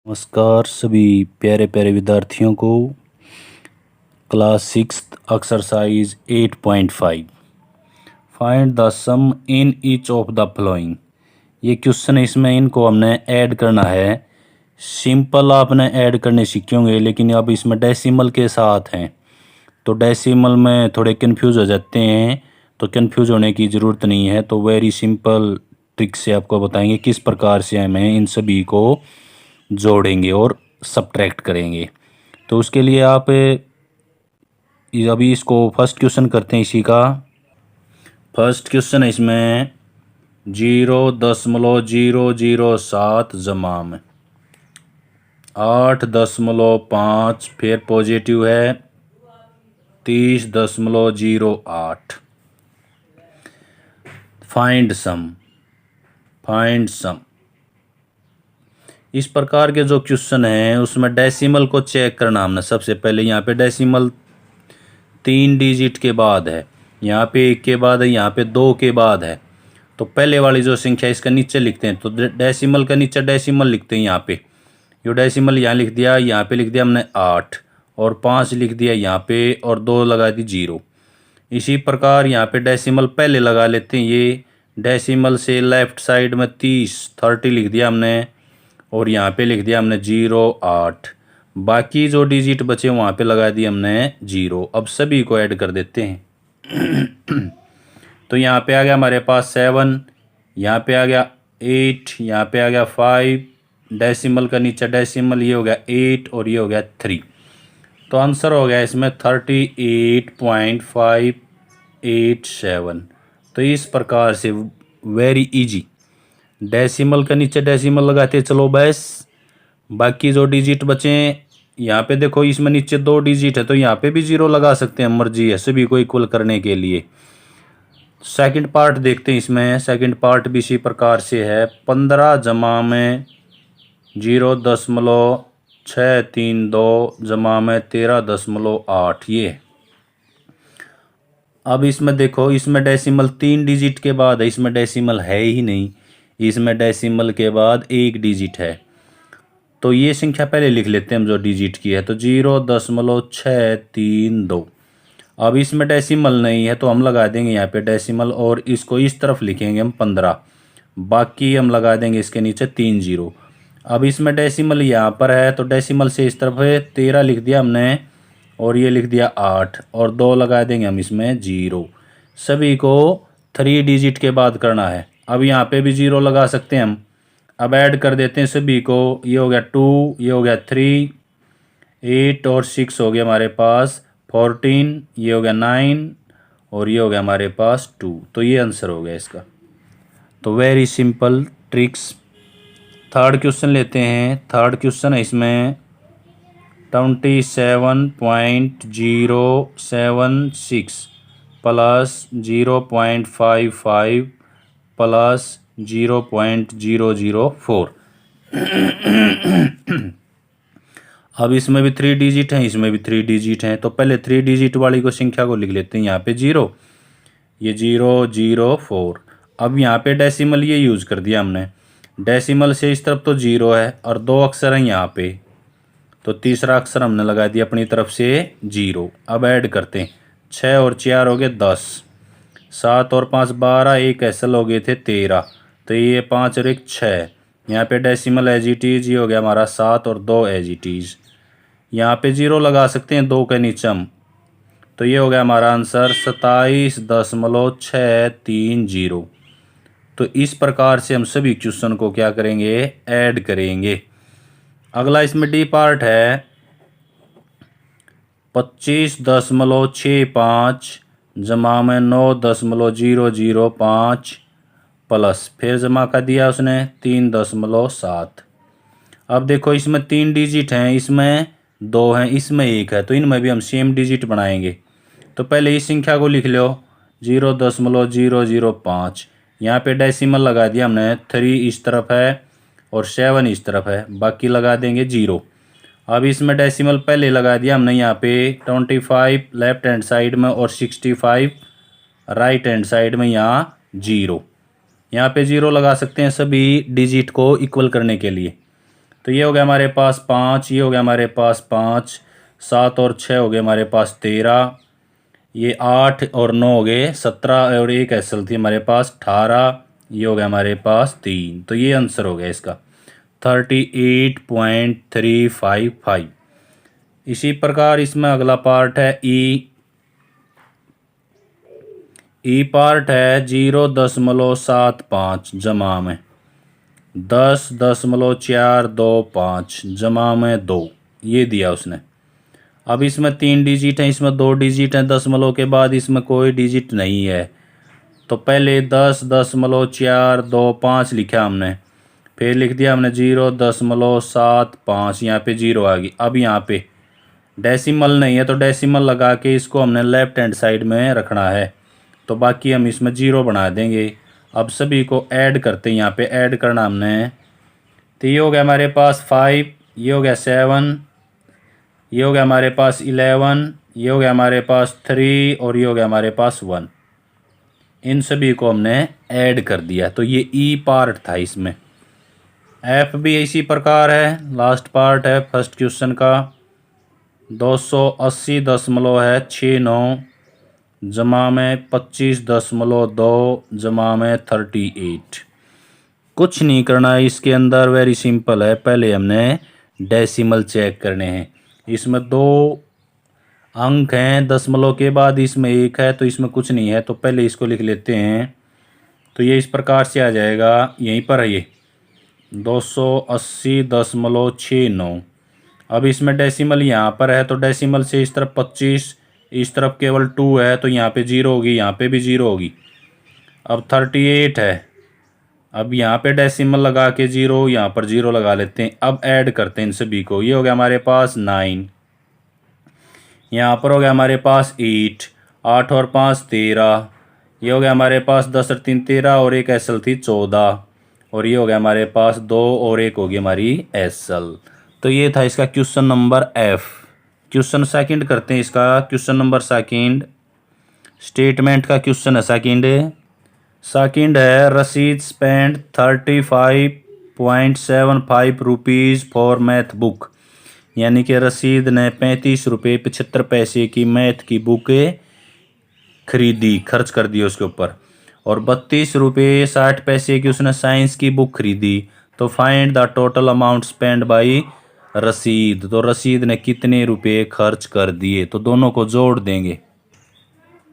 नमस्कार सभी प्यारे प्यारे विद्यार्थियों को। Class 6 exercise 8.5 find the sum in each of the following. ये क्वेश्चन है, इसमें इनको हमने ऐड करना है। सिंपल आपने ऐड करने सीखे होंगे, लेकिन अब इसमें डेसिमल के साथ हैं तो डेसिमल में थोड़े कंफ्यूज हो जाते हैं, तो कंफ्यूज होने की ज़रूरत नहीं है। तो वेरी सिंपल ट्रिक से आपको बताएंगे किस प्रकार से हमें इन सभी को जोड़ेंगे और सब्ट्रैक्ट करेंगे। तो उसके लिए आप अभी इसको फर्स्ट क्वेश्चन करते हैं। इसी का फर्स्ट क्वेश्चन है, इसमें 0.007 जमा में 8.5, फिर पॉजिटिव है 30.08। Find sum. इस प्रकार के जो क्वेश्चन है उसमें डेसिमल को चेक करना हमने। सबसे पहले यहाँ पे डेसिमल 3 डिजिट के बाद है, यहाँ पे 1 के बाद है, यहाँ पे 2 के बाद है। तो पहले वाली जो संख्या इसका नीचे लिखते हैं, तो डेसिमल का नीचे डेसिमल लिखते हैं। यहाँ पे यो डेसिमल यहाँ लिख दिया, यहाँ पे लिख दिया हमने 8 और 5 लिख दिया यहाँ पे और 2 लगा दी 0। इसी प्रकार यहाँ पे डेसिमल पहले लगा लेते हैं। ये डेसिमल से लेफ्ट साइड में 30 लिख दिया हमने और यहाँ पे लिख दिया हमने 0.8। बाकी जो डिजिट बचे वहाँ पे लगा दिया हमने 0। अब सभी को ऐड कर देते हैं। तो यहाँ पे आ गया हमारे पास 7, यहाँ पे आ गया 8, यहाँ पे आ गया 5, डेसिमल का नीचे डेसिमल, ये हो गया 8 और ये हो गया 3। तो आंसर हो गया इसमें 38.587। तो इस प्रकार से वेरी इजी, डेसिमल का नीचे डेसिमल लगाते चलो बस। बाकी जो डिजिट बचे यहाँ पे देखो, इसमें नीचे 2 डिजिट है तो यहाँ पे भी 0 लगा सकते हैं, मर्जी है सभी को इक्वल करने के लिए। सेकंड पार्ट देखते हैं। इसमें सेकंड पार्ट भी इसी प्रकार से है, 15 जमा में 0.632 जमा में 13.8। ये अब इसमें देखो, इसमें डेसिमल 3 डिजिट के बाद है, इसमें डेसिमल है ही नहीं, इसमें डेसिमल के बाद 1 डिजिट है। तो ये संख्या पहले लिख लेते हैं हम जो डिजिट की है, तो 0.632। अब इसमें डेसिमल नहीं है तो हम लगा देंगे यहाँ पे डेसिमल और इसको इस तरफ लिखेंगे हम 15, बाकी हम लगा देंगे इसके नीचे 3 0। अब इसमें डेसिमल यहाँ पर है तो डेसिमल से इस तरफ है 13 लिख दिया हमने और ये लिख दिया 8 और 2 लगा देंगे हम इसमें 0। सभी को 3 डिजिट के बाद करना है। अब यहाँ पे भी 0 लगा सकते हैं हम। अब ऐड कर देते हैं सभी को, ये हो गया 2, ये हो गया 3, 8 और 6 हो गया हमारे पास 14, ये हो गया 9 और ये हो गया हमारे पास 2। तो ये आंसर हो गया इसका। तो very simple tricks. Third question लेते हैं। थर्ड क्वेश्चन है, इसमें 27.076 प्लस 0.55 प्लस 0.004। अब इसमें भी 3 डिजिट हैं, इसमें भी 3 डिजिट हैं। तो पहले 3 डिजिट वाली को संख्या को लिख लेते हैं। यहाँ पे 0, ये 004। अब यहाँ पे डेसिमल ये यूज़ कर दिया हमने। डेसिमल से इस तरफ तो 0 है और 2 अक्षर हैं यहाँ पे, तो तीसरा अक्षर हमने लगा दिया अपनी तरफ से 0। अब ऐड करते हैं, 6 और 4 हो गए 10, 7 और 5 12, एक ऐसल हो गए थे 13। तो ये 5 और 1 6। यहाँ पे डेसिमल एज इट इज़, ये हो गया हमारा 7 और 2 एज इट इज़। यहाँ पे 0 लगा सकते हैं 2 के नीचे हम, तो ये हो गया हमारा आंसर 27.630। तो इस प्रकार से हम सभी क्वेश्चन को क्या करेंगे, ऐड करेंगे। अगला इसमें डी पार्ट है, 25.65 जमा में 9.005 प्लस, फिर जमा का दिया उसने 3.7। अब देखो इसमें 3 डिजिट हैं, इसमें 2 हैं, इसमें 1 है, तो इनमें भी हम सेम डिजिट बनाएंगे। तो पहले इस संख्या को लिख लो 0.005। यहाँ पे डेसिमल लगा दिया हमने, 3 इस तरफ है और 7 इस तरफ है, बाकी लगा देंगे 0। अब इसमें डेसिमल पहले लगा दिया हमने यहाँ पे 25 लेफ्ट हैंड साइड में और 65 राइट हैंड साइड में, यहाँ 0। यहाँ पे 0 लगा सकते हैं सभी डिजिट को इक्वल करने के लिए। तो ये हो गया हमारे पास 5, ये हो गया हमारे पास 5, 7 और 6 हो गए हमारे पास 13, ये 8 और 9 हो गए 17 और एक एसल थी हमारे पास 18, ये हो गया हमारे पास 3। तो ये आंसर हो गया इसका 38.355। इसी प्रकार इसमें अगला पार्ट है ई। ई पार्ट है 0.75 जमा में 10.425 जमा में 2, ये दिया उसने। अब इसमें 3 डिजिट हैं, इसमें 2 डिजिट हैं, दशमलव के बाद इसमें कोई डिजिट नहीं है। तो पहले 10.425 लिखा हमने, फिर लिख दिया हमने 0.75, यहाँ पे 0 आ गई। अब यहाँ पे डेसिमल नहीं है तो डेसिमल लगा के इसको हमने लेफ्ट हैंड साइड में रखना है, तो बाकी हम इसमें 0 बना देंगे। अब सभी को ऐड करते हैं, यहाँ पे ऐड करना हमने। तो ये हो गया हमारे पास 5, ये हो गया 7, ये हो गया हमारे पास 11, ये हो गया हमारे पास 3 और ये हो गया हमारे पास 1। इन सभी को हमने ऐड कर दिया। तो ये ई पार्ट था इसमें। एफ भी इसी प्रकार है, लास्ट पार्ट है फर्स्ट क्वेश्चन का। 280.69 जमा में 25.2 जमा में 38। कुछ नहीं करना है इसके अंदर, वेरी सिंपल है। पहले हमने डेसिमल चेक करने हैं। इसमें 2 अंक हैं, दशमलव के बाद इसमें 1 है, तो इसमें कुछ नहीं है। तो पहले इसको लिख लेते हैं। तो ये इस प्रकार से आ जाएगा, यहीं पर है ये 280.69। अब इसमें डेसिमल यहाँ पर है, तो डेसिमल से इस तरफ 25, इस तरफ केवल 2 है, तो यहाँ पे 0 होगी, यहाँ पे भी 0 होगी। अब 38 है, अब यहाँ पे डेसिमल लगा के 0, यहाँ पर 0 लगा लेते हैं। अब ऐड करते हैं इन सभी को। ये हो गया हमारे पास 9, यहाँ पर हो गया हमारे पास 8, 8 और 5 13, ये हो गया हमारे पास 10 और 3 13 और एक एसल थी 14, और ये हो गया हमारे पास 2 और एक होगी हमारी एसल। तो ये था इसका question number F. Question second करते हैं इसका। क्वेश्चन नंबर सेकंड स्टेटमेंट का क्वेश्चन है सेकंड। सेकंड है रसीद spend 35.75 rupees for math book, यानी कि रसीद ने 35 रुपये 75 पैसे की मैथ की बुक खरीदी, खर्च कर दी उसके ऊपर, और 32 रुपये 60 पैसे की उसने साइंस की बुक खरीदी। तो find the total amount spend by रसीद। तो रसीद ने कितने रुपए खर्च कर दिए, तो दोनों को जोड़ देंगे।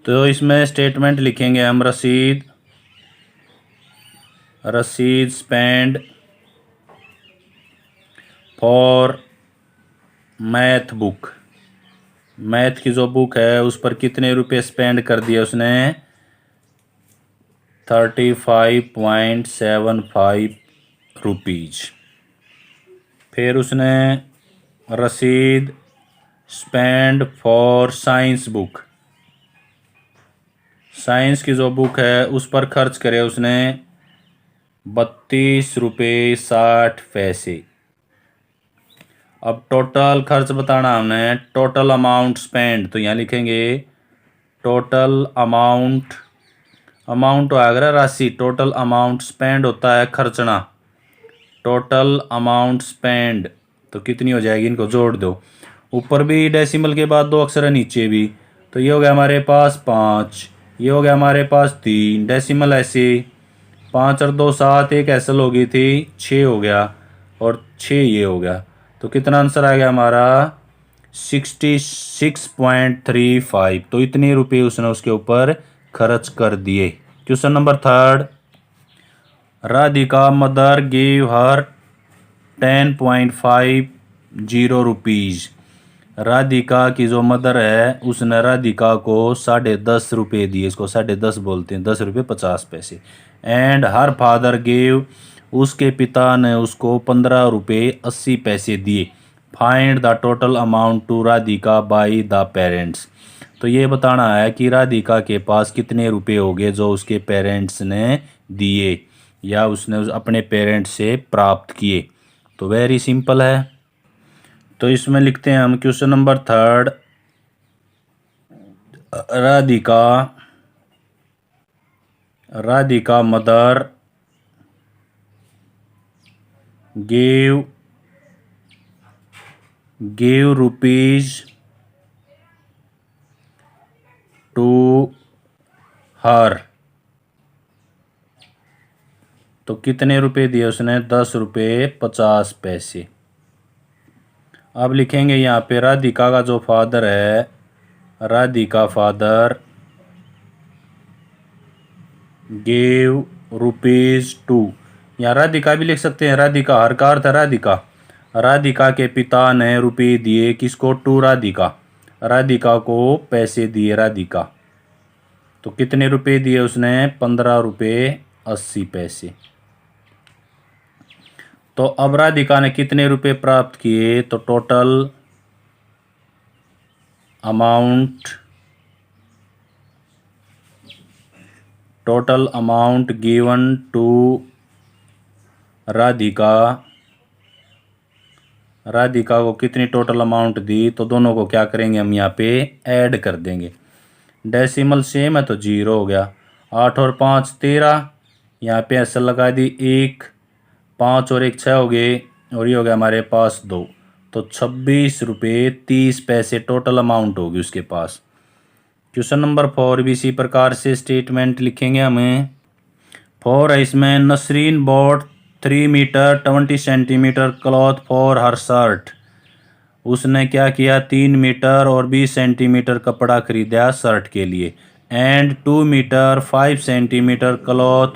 तो इसमें स्टेटमेंट लिखेंगे हम, रसीद spend for math book, math की जो बुक है उस पर कितने रुपए स्पेंड कर दिए उसने, 35.75 रुपीज़। फिर उसने रसीद spend for science book, science की जो बुक है उस पर खर्च करे उसने 32 रुपये 60 पैसे। अब टोटल खर्च बताना हमने, टोटल अमाउंट स्पेंड, तो यहाँ लिखेंगे टोटल अमाउंट, अमाउंट आएगा राशि, टोटल अमाउंट स्पेंड होता है खर्चना, टोटल अमाउंट स्पेंड तो कितनी हो जाएगी, इनको जोड़ दो। ऊपर भी डेसिमल के बाद 2 अक्षर है, नीचे भी। तो ये हो गया हमारे पास 5, ये हो गया हमारे पास 3, डेसिमल ऐसे 5 और 2 7, एक एसल हो गई थी 6 हो गया, और 6 ये हो गया। तो कितना आंसर आ गया हमारा 66.35। तो इतने रुपए उसने उसके ऊपर खर्च कर दिए। Question number third, Radhika mother give her 10.50 rupees. Radhika की जो मदर है उसने राधिका को 10.5 रुपये दिए, इसको 10.5 बोलते हैं, 10 रुपये 50 पैसे। एंड हर फादर गिव, उसके पिता ने उसको 15 रुपये 80 पैसे दिए। Find the total amount to Radhika by the parents. तो ये बताना है कि राधिका के पास कितने रुपए हो गए जो उसके पेरेंट्स ने दिए या उसने अपने पेरेंट्स से प्राप्त किए। तो वेरी सिंपल है। तो इसमें लिखते हैं हम question number third, Radhika mother give give rupees to her, तो कितने रुपए दिए उसने? 10 रुपये 50 पैसे। अब लिखेंगे यहाँ पे राधिका का जो फादर है, Radhika father give rupees to, यहाँ राधिका भी लिख सकते हैं, राधिका हर का अर्थ है राधिका। राधिका के पिता ने रुपये दिए किसको? टू राधिका, राधिका को पैसे दिए राधिका। तो कितने रुपए दिए उसने? 15 रुपये 80 पैसे। तो अब राधिका ने कितने रुपए प्राप्त किए? तो total amount given to Radhika, Radhika को कितनी टोटल अमाउंट दी? तो दोनों को क्या करेंगे हम? यहाँ पे ऐड कर देंगे। डेसिमल सेम है तो 0 हो गया। 8 और 5 13, यहाँ पे ऐसा लगा दी 1, 5 और 1 6 हो गए, और ये हो गया हमारे पास 2। तो 26 रुपये 30 पैसे टोटल अमाउंट होगी उसके पास। क्वेश्चन नंबर 4 भी इसी प्रकार से स्टेटमेंट लिखेंगे हमें। 4 है इसमें, Nasreen bought 3 metre 20 centimetre cloth for her shirt. उसने क्या किया? 3 मीटर और 20 सेंटीमीटर कपड़ा खरीदा शर्ट के लिए। And 2 metre 5 centimetre cloth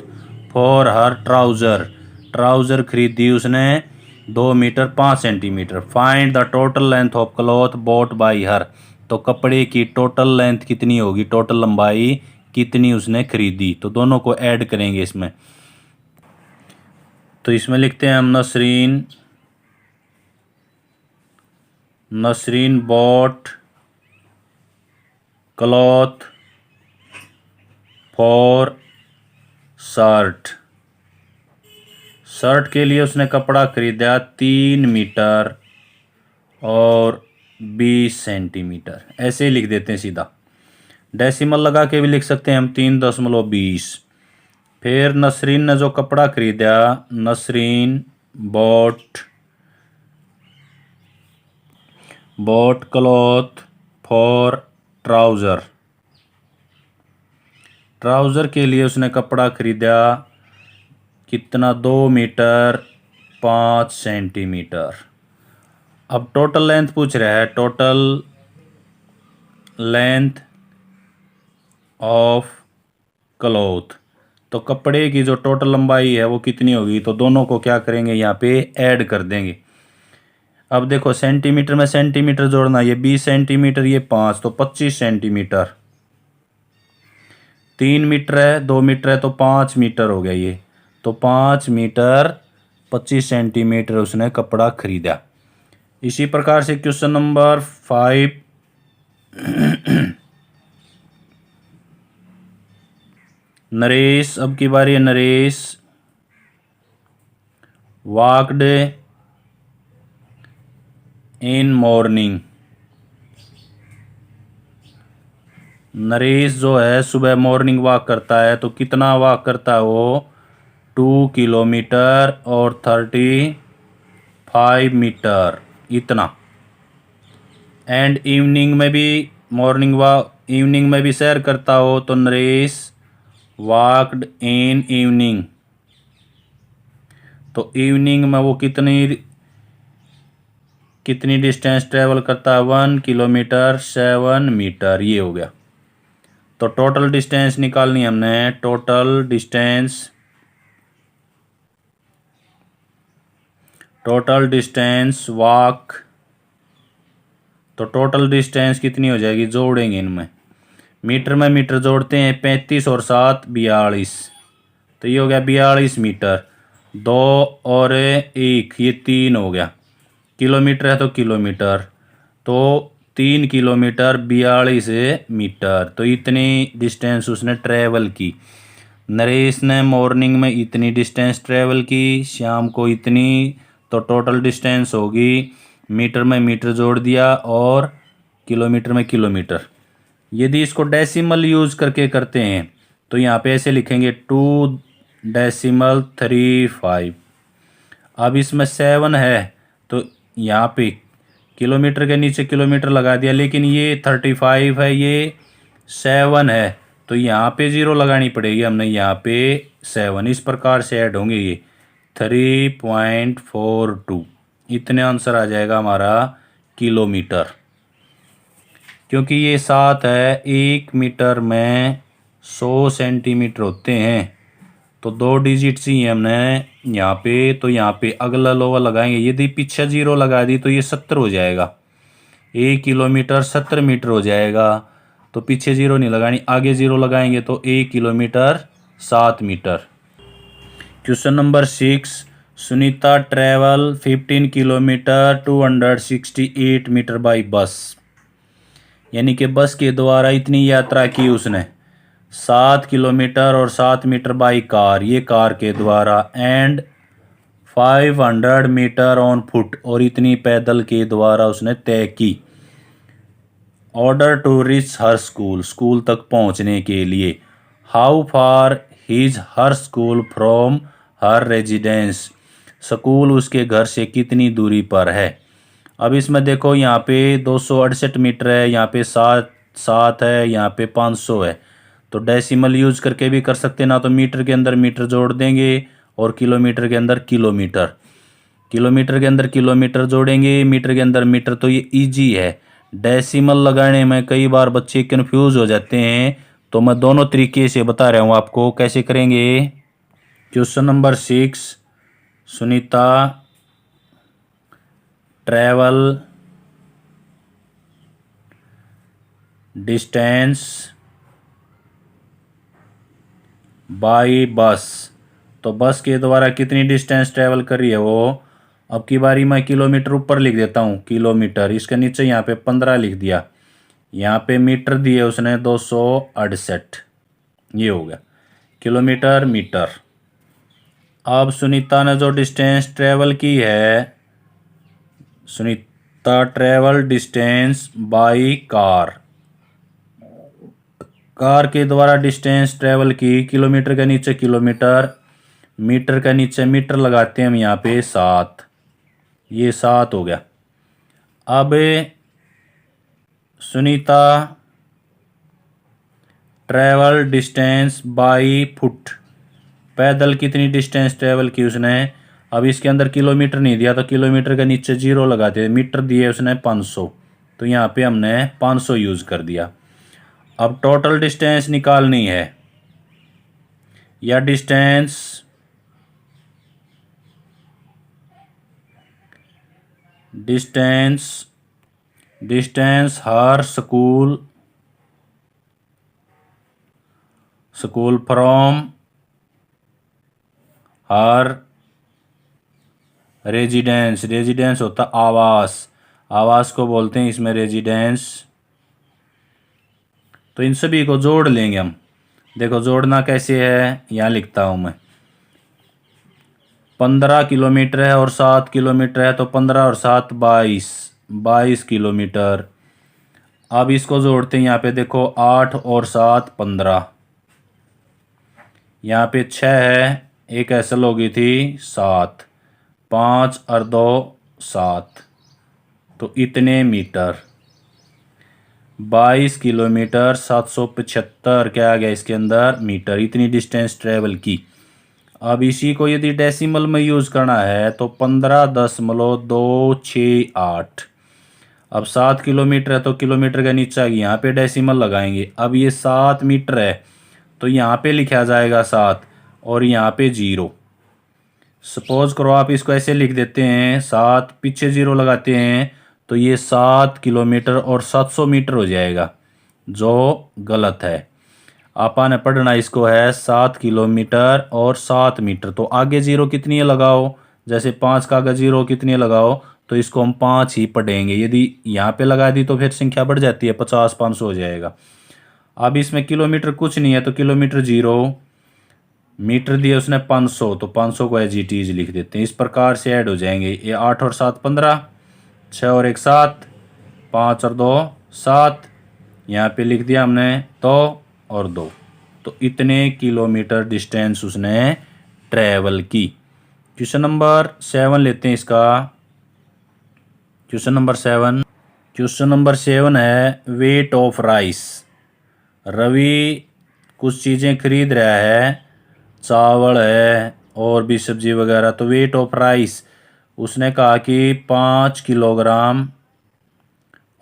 for her trouser, trouser खरीदी उसने 2 metre 5 centimetre. Find the total length of cloth bought by her, तो कपड़े की टोटल लेंथ कितनी होगी, टोटल लंबाई कितनी उसने खरीदी। तो दोनों को ऐड करेंगे इसमें। तो इसमें लिखते हैं हम Nasreen bought cloth for shirt, shirt के लिए उसने कपड़ा खरीदा 3 मीटर और 20 सेंटीमीटर। ऐसे ही लिख देते हैं सीधा, डेसिमल लगा के भी लिख सकते हैं हम 3.20। फिर नसरीन ने जो कपड़ा खरीदा, Nasreen bought cloth for trouser, trouser के लिए उसने कपड़ा खरीदा कितना? 2 मीटर 5 सेंटीमीटर। अब टोटल लेंथ पूछ रहा है, टोटल लेंथ ऑफ क्लॉथ, तो कपड़े की जो टोटल लंबाई है वो कितनी होगी? तो दोनों को क्या करेंगे? यहाँ पे ऐड कर देंगे। अब देखो सेंटीमीटर में सेंटीमीटर जोड़ना, ये 20 सेंटीमीटर ये 5, तो 25 सेंटीमीटर। 3 मीटर है 2 मीटर है तो 5 मीटर हो गया ये, तो 5 मीटर 25 सेंटीमीटर उसने कपड़ा खरीदा। इसी प्रकार से क्वेश्चन नंबर 5 नरेश, अब की बारी है Naresh. Walked in morning, Naresh जो है सुबह मॉर्निंग वॉक करता है, तो कितना वॉक करता है वो? 2 किलोमीटर और 35 मीटर इतना। एंड इवनिंग में भी मॉर्निंग वॉक, इवनिंग में भी सैर करता हो, तो नरेश वॉकड इन इवनिंग, तो इवनिंग में वो कितनी डिस्टेंस ट्रेवल करता है? 1 किलोमीटर 7 मीटर, ये हो गया। तो टोटल डिस्टेंस निकालनी हमने, टोटल डिस्टेंस वॉक, तो टोटल डिस्टेंस कितनी हो जाएगी? जोड़ेंगे इनमें, मीटर में मीटर जोड़ते हैं, 35 और 7 42, तो ये हो गया 42 मीटर। 2 और 1 ये 3 हो गया, किलोमीटर है तो किलोमीटर, तो 3 किलोमीटर 42 मीटर, तो इतनी डिस्टेंस उसने ट्रैवल की। नरेश ने मॉर्निंग में इतनी डिस्टेंस ट्रैवल की, शाम को इतनी, तो टोटल डिस्टेंस होगी, मीटर में मीटर जोड़ दिया और किलोमीटर में किलोमीटर। यदि इसको डेसिमल यूज करके करते हैं तो यहाँ पे ऐसे लिखेंगे 2.35। अब इसमें 7 है तो यहाँ पे किलोमीटर के नीचे किलोमीटर लगा दिया, लेकिन ये 35 है, ये 7 है, तो यहाँ पे 0 लगानी पड़ेगी हमने, यहाँ पे 7। इस प्रकार से ऐड होंगे ये 3.42। इतने आंसर आ जाएगा हमारा किलोमीटर। क्योंकि ये 7 है, 1 मीटर में 100 सेंटीमीटर होते हैं, तो 2 डिजिट चाहिए हमने यहाँ पे। तो यहाँ पे अगला लोअर लगाएंगे, यदि पीछे 0 लगा दी तो ये 70 हो जाएगा। 1 किलोमीटर 70 मीटर हो जाएगा, तो पीछे 0 नहीं लगानी, आगे 0 लगाएंगे तो 1 kilometre 7 metre. Question number 6, Sunita travel 15 kilometre 268 metre by bus. यानी कि बस के द्वारा इतनी यात्रा की उसने 7 किलोमीटर और 7 मीटर बाई कार, ये कार के द्वारा, एंड 500 मीटर ऑन फुट, और इतनी पैदल के द्वारा उसने तय की। Order to reach her school, school तक पहुंचने के लिए। How far his her school from her residence, school उसके घर से कितनी दूरी पर है। अब इसमें देखो, यहाँ पे 268 मीटर है, यहाँ पे 7 है, यहाँ पे 500 है, तो डेसिमल यूज करके भी कर सकते हैं, ना तो मीटर के अंदर मीटर जोड़ देंगे और किलोमीटर के अंदर किलोमीटर, किलोमीटर के अंदर किलोमीटर जोड़ेंगे, मीटर के अंदर मीटर, तो ये इजी है। डेसिमल लगाने में कई बार बच्चे कंफ्यूज हो जाते हैं, तो मैं दोनों तरीके से बता रहा हूँ आपको कैसे करेंगे। Question number 6, Sunita travel distance by bus, तो बस के द्वारा कितनी डिस्टेंस ट्रैवल कर रही है वो। अब की बारी मैं किलोमीटर ऊपर लिख देता हूँ, किलोमीटर, इसके नीचे यहाँ पे 15 लिख दिया, यहाँ पे मीटर दिए उसने 268, ये हो गया किलोमीटर मीटर। अब सुनीता ने जो डिस्टेंस ट्रैवल की है, Sunita travel distance by car, car के द्वारा डिस्टेंस ट्रैवल की, किलोमीटर के नीचे किलोमीटर, मीटर के नीचे मीटर लगाते हैं हम यहाँ पे 7, ये 7 हो गया। अब Sunita travel distance by foot, पैदल कितनी डिस्टेंस ट्रैवल की उसने। अब इसके अंदर किलोमीटर नहीं दिया, तो किलोमीटर के नीचे 0 लगाते हैं, मीटर दिए उसने 500, तो यहाँ पे हमने 500 यूज़ कर दिया। अब टोटल डिस्टेंस निकालनी है, या distance distance her school from her residence होता आवास, आवास को बोलते हैं इसमें रेजिडेंस। तो इन सभी को जोड़ लेंगे हम। देखो जोड़ना कैसे है, यहाँ लिखता हूँ मैं। 15 किलोमीटर है और 7 किलोमीटर है, तो 15 और 7 22 किलोमीटर। अब इसको जोड़ते हैं, यहाँ पे देखो 8 और 7 15, यहाँ पे 6 है, एक ऐसल हो गई थी 7, 5 और 2 7, तो इतने मीटर, 22 किलोमीटर 775 क्या आ गया इसके अंदर मीटर, इतनी डिस्टेंस ट्रेवल की। अब इसी को यदि डेसिमल में यूज़ करना है तो 15.268। अब 7 किलोमीटर है, तो किलोमीटर का नीचे आ गया, यहाँ पे डेसिमल लगाएंगे। अब ये 7 मीटर है, तो यहाँ पे लिखा जाएगा 7 और यहाँ पे 0। सपोज करो आप इसको ऐसे लिख देते हैं, 7 पीछे 0 लगाते हैं, तो ये 7 किलोमीटर और 700 मीटर हो जाएगा, जो गलत है। आपा ने पढ़ना इसको है 7 किलोमीटर और 7 मीटर। तो आगे 0 कितनी है लगाओ, जैसे 5 का आगे 0 कितनी है लगाओ, तो इसको हम 5 ही पढ़ेंगे। यदि यहाँ पे लगा दी तो फिर संख्या बढ़ जाती है, 50 500 हो जाएगा। अब इसमें किलोमीटर कुछ नहीं है, तो किलोमीटर 0, मीटर दिए उसने 500, तो 500 को एज इट इज लिख देते हैं। इस प्रकार से ऐड हो जाएंगे, ये 8 और 7 15, 6 और 1 7, 5 और 2 7, यहाँ पे लिख दिया हमने 2 और 2, तो इतने किलोमीटर डिस्टेंस उसने ट्रैवल की। क्वेश्चन नंबर 7 लेते हैं इसका। क्वेश्चन नंबर 7 है वेट ऑफ राइस। रवि कुछ चीज़ें खरीद रहा है, चावल है और भी सब्जी वगैरह। तो वेट ऑफ राइस उसने कहा कि 5 किलोग्राम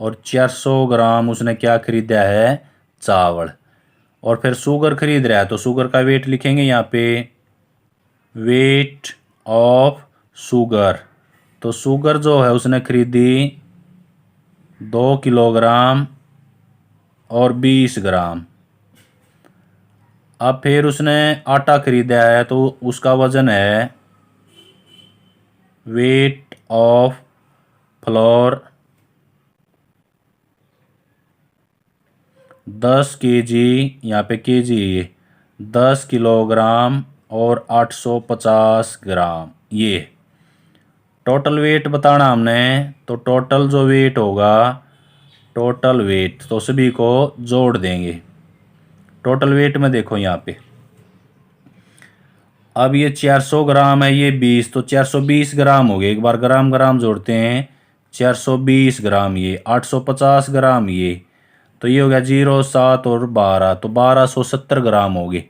और 400 ग्राम उसने क्या खरीदा है, चावल। और फिर शुगर खरीद रहा है तो शुगर का वेट लिखेंगे यहाँ पे, वेट ऑफ शुगर। तो शुगर जो है उसने खरीदी 2 किलोग्राम और 20 ग्राम। अब फिर उसने आटा खरीदा है तो उसका वजन है, वेट ऑफ फ्लोर 10 केजी, यहाँ पे केजी है, 10 किलोग्राम और 850 ग्राम। ये टोटल वेट बताना हमने। तो टोटल जो वेट होगा, टोटल वेट तो सभी को जोड़ देंगे। टोटल वेट में देखो यहाँ पे, अब ये 400 ग्राम है, ये 20, तो 420 ग्राम हो गए। एक बार ग्राम ग्राम जोड़ते हैं, 420 ग्राम ये, 850 ग्राम ये, तो ये हो गया 0, 7 और 12, तो 1270 ग्राम हो गए।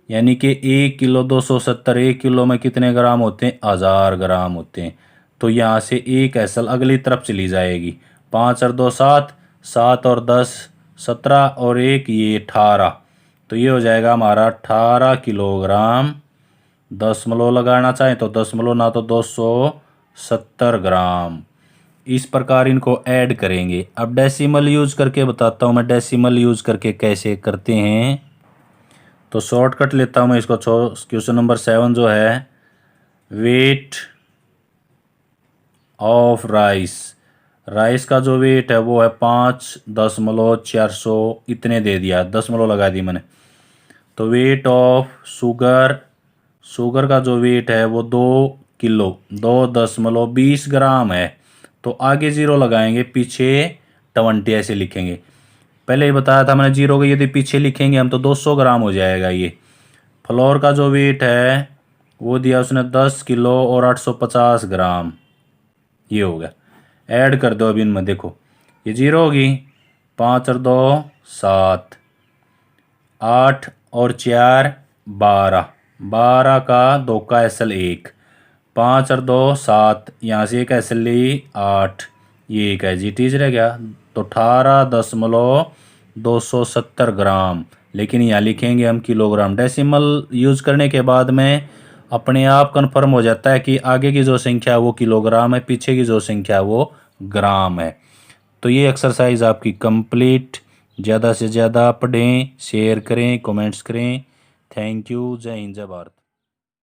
यानी कि 1 किलो 270, 1 किलो में कितने ग्राम होते हैं, 1000 ग्राम होते हैं। तो यहाँ से एक एसल अगली तरफ चली जाएगी। 5 और 2 7, 7 और 10 17 और 1 ये 18, तो ये हो जाएगा हमारा 18 किलोग्राम। दशमलव लगाना चाहें तो दशमलव, ना तो 270 ग्राम। इस प्रकार इनको ऐड करेंगे। अब डेसिमल यूज करके बताता हूँ मैं, डेसिमल यूज करके कैसे करते हैं। तो शॉर्टकट लेता हूँ मैं इसको। क्वेश्चन नंबर 7 जो है, वेट ऑफ राइस, राइस का जो वेट है वो है 5.400, इतने दे दिया, दशमलव लगा दी मैंने। तो वेट ऑफ शुगर, शुगर का जो वेट है वो 2 किलो 2.20 ग्राम है। तो आगे 0 लगाएंगे, पीछे 20 ऐसे लिखेंगे। पहले ही बताया था मैंने, 0 को यदि पीछे लिखेंगे हम तो 200 ग्राम हो जाएगा ये। फ्लोर का जो वेट है वो दिया उसने 10 किलो और 850 ग्राम, ये हो गया। ऐड कर दो अब इनमें, देखो ये 0 होगी, 5 और 2 7, 8 और 4 12, 12 का 2 का एसल 1, 5 और 2 7, यहाँ से एक एसल ली 8, ये एक है जी, टीज रह गया। तो 18.270 ग्राम, लेकिन यहाँ लिखेंगे हम किलोग्राम। डेसिमल यूज करने के बाद में अपने आप कंफर्म हो जाता है कि आगे की जो संख्या है वो किलोग्राम है, पीछे की जो संख्या है वो ग्राम है। तो ये एक्सरसाइज आपकी कंप्लीट। ज़्यादा से ज़्यादा पढ़ें, शेयर करें, कमेंट्स करें। Thank you. जय हिंद, जय भारत।